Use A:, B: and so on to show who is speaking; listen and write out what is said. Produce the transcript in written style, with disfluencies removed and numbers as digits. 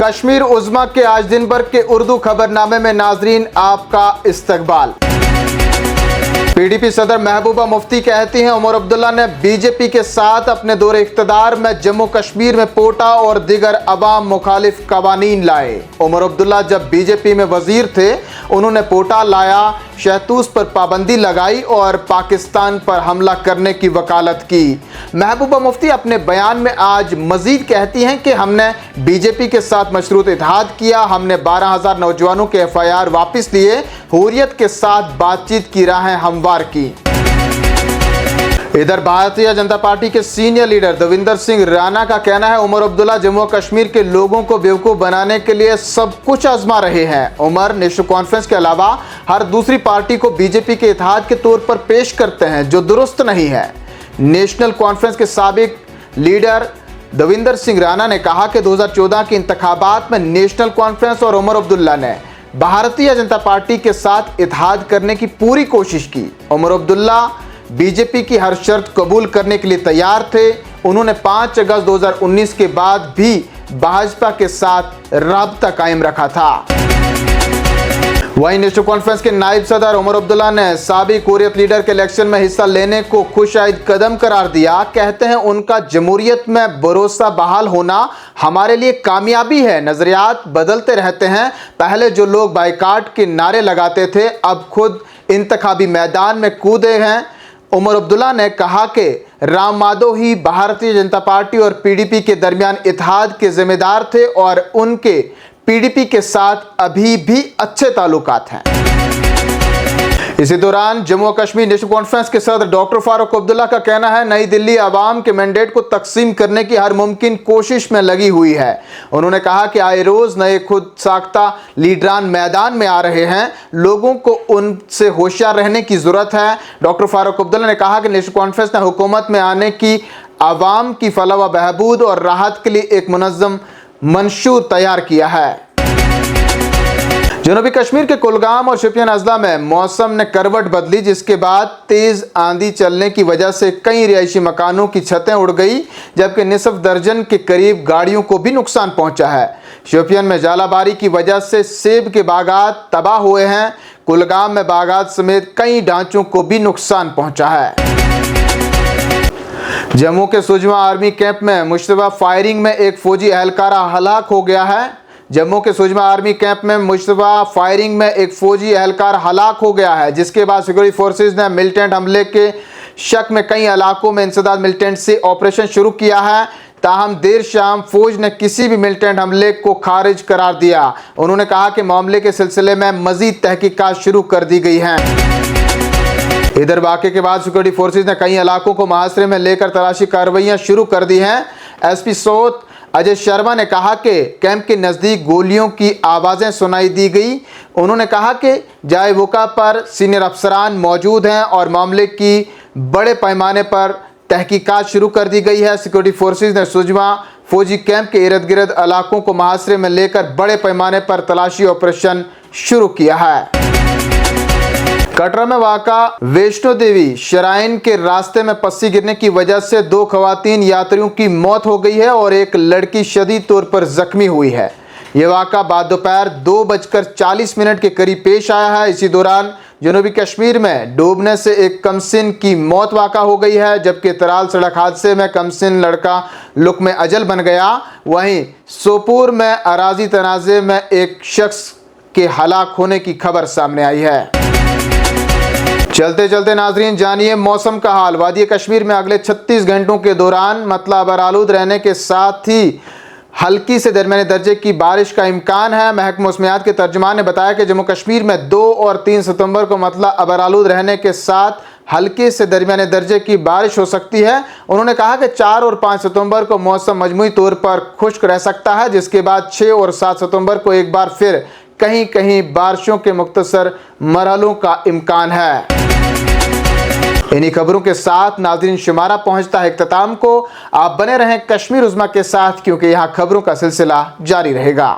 A: कश्मीर उज़्मा के आज दिन भर के उर्दू खबरनामे में नाजरीन आपका इस्तकबाल। पीडीपी सदर महबूबा मुफ्ती कहती हैं उमर अब्दुल्ला ने बीजेपी के साथ अपने दौरे इख्तिदार में जम्मू कश्मीर में पोटा और दीगर अवाम मुखालिफ कवानीन लाए। उमर अब्दुल्ला जब बीजेपी में वजीर थे उन्होंने पोटा लाया, शहतूश पर पाबंदी लगाई और पाकिस्तान पर हमला करने की वकालत की। महबूबा मुफ्ती अपने बयान में आज मजीद कहती हैं कि हमने बीजेपी के साथ मशरूत इत्तेहाद किया, हमने 12,000 नौजवानों के FIR वापस लिए, हुर्रियत के साथ बातचीत की राहें हमवार की। इधर भारतीय जनता पार्टी के सीनियर लीडर दविंदर सिंह राणा का कहना है उमर अब्दुल्ला जम्मू कश्मीर के लोगों को बेवकूफ़ बनाने के लिए सब कुछ आजमा रहे हैं। उमर नेशनल कॉन्फ्रेंस के अलावा हर दूसरी पार्टी को बीजेपी के इत्तेहाद के तौर पर पेश करते हैं, जो दुरुस्त नहीं है। नेशनल कॉन्फ्रेंस के साबिक लीडर दविंदर सिंह राणा ने कहा कि 2014 के इंतखाबात में नेशनल कॉन्फ्रेंस और उमर अब्दुल्ला ने भारतीय जनता पार्टी के साथ इत्तेहाद करने की पूरी कोशिश की। उमर अब्दुल्ला बीजेपी की हर शर्त कबूल करने के लिए तैयार थे। उन्होंने 5 अगस्त 2019 के बाद भी भाजपा के साथ राब्ता कायम रखा था। वहीं नेशनल कॉन्फ्रेंस के नायब सदर उमर अब्दुल्ला ने साबिक हुर्रियत लीडर के इलेक्शन में हिस्सा लेने को खुशाइद कदम करार दिया। कहते हैं उनका जमहूरियत में भरोसा बहाल होना हमारे लिए कामयाबी है। नजरियात बदलते रहते हैं। पहले जो लोग बाइकाट के नारे लगाते थे अब खुद इंतखाबी मैदान में कूदे हैं। उमर अब्दुल्ला ने कहा कि राम माधव ही भारतीय जनता पार्टी और PDP के दरमियान इत्तेहाद के जिम्मेदार थे और उनके PDP के साथ अभी भी अच्छे ताल्लुकात हैं। इसी दौरान जम्मू और कश्मीर नेशनल कॉन्फ्रेंस के सदर डॉक्टर फारूक अब्दुल्ला का कहना है नई दिल्ली आवाम के मैंडेट को तकसीम करने की हर मुमकिन कोशिश में लगी हुई है। उन्होंने कहा कि आए रोज नए खुद साख्ता लीडरान मैदान में आ रहे हैं, लोगों को उनसे होशियार रहने की जरूरत है। डॉक्टर फारूक अब्दुल्ला ने कहा कि नेशनल कॉन्फ्रेंस ने हुकूमत में आने की आवाम की फलाह व बहबूद और राहत के लिए एक मुनज़्ज़म मंशूर तैयार किया है। जनूबी कश्मीर के कुलगाम और शोपियान अजला में मौसम ने करवट बदली, जिसके बाद तेज आंधी चलने की वजह से कई रिहायशी मकानों की छतें उड़ गई, जबकि निसफ दर्जन के करीब गाड़ियों को भी नुकसान पहुंचा है। शोपियान में जालाबारी की वजह से सेब के बागात तबाह हुए हैं। कुलगाम में बागात समेत कई ढांचों को भी नुकसान पहुंचा है। जम्मू के सुजमा आर्मी कैंप में मुश्तबा फायरिंग में एक फौजी एहलकार हलाक हो गया है। जम्मू के सुजमा आर्मी कैंप में मुश्तबा फायरिंग में एक फौजी एहलकार हलाक हो गया है, जिसके बाद सिक्योरिटी फोर्सेज ने मिलिटेंट हमले के शक में कई इलाकों में इंसदाद मिलिटेंट से ऑपरेशन शुरू किया है। ताहम देर शाम फौज ने किसी भी मिलिटेंट हमले को खारिज करार दिया। उन्होंने कहा कि मामले के सिलसिले में मजीद तहकीकात शुरू कर दी गई हैं। इधर वाक़े के बाद सिक्योरिटी फोर्सेज ने कई इलाकों को मुहासरे में लेकर तलाशी कार्रवाइयाँ शुरू कर दी हैं। SP सोत अजय शर्मा ने कहा कि कैंप के नज़दीक गोलियों की आवाज़ें सुनाई दी गई। उन्होंने कहा कि जाए वक़ा पर सीनियर अफसरान मौजूद हैं और मामले की बड़े पैमाने पर तहकीकात शुरू कर दी गई है। सिक्योरिटी फोर्सेज ने सुजमा फौजी कैंप के इर्द गिर्द इलाकों को मुहासरे में लेकर बड़े पैमाने पर तलाशी ऑपरेशन शुरू किया है। कटरा में वाक़ा वैष्णो देवी श्राइन के रास्ते में पस्सी गिरने की वजह से 2 खवातीन यात्रियों की मौत हो गई है और एक लड़की शदीद तौर पर जख्मी हुई है। यह वाक़ा बाद दोपहर 2:40 के करीब पेश आया है। इसी दौरान जनूबी कश्मीर में डूबने से एक कमसिन की मौत वाक़ा हो गई है, जबकि तराल सड़क हादसे में कमसिन लड़का लुक में अजल बन गया। वहीं सोपुर में अराजी तनाज़े में एक शख्स के हलाक होने की खबर सामने आई है। चलते चलते नाजरीन जानिए मौसम का हाल। वादी कश्मीर में अगले 36 घंटों के दौरान मतलब आलूद रहने के साथ ही हल्की से दरमियाने दर्जे की बारिश का इम्कान है। महकमा मौसमियात के तर्जुमान ने बताया कि जम्मू कश्मीर में 2 और 3 सितंबर को मतलब आलूद रहने के साथ हल्के से दरमियाने दर्जे की बारिश हो सकती है। उन्होंने कहा कि 4 और 5 सितंबर को मौसम मजमूई तौर पर खुश्क रह सकता है, जिसके बाद 6 और 7 सितंबर को एक बार फिर कहीं कहीं बारिशों के मुख्तसर मरहलों का इम्कान है। इन्हीं खबरों के साथ नाज़रीन शुमारा पहुंचता है इख्तिताम को। आप बने रहें कश्मीर उज़्मा के साथ, क्योंकि यहाँ खबरों का सिलसिला जारी रहेगा।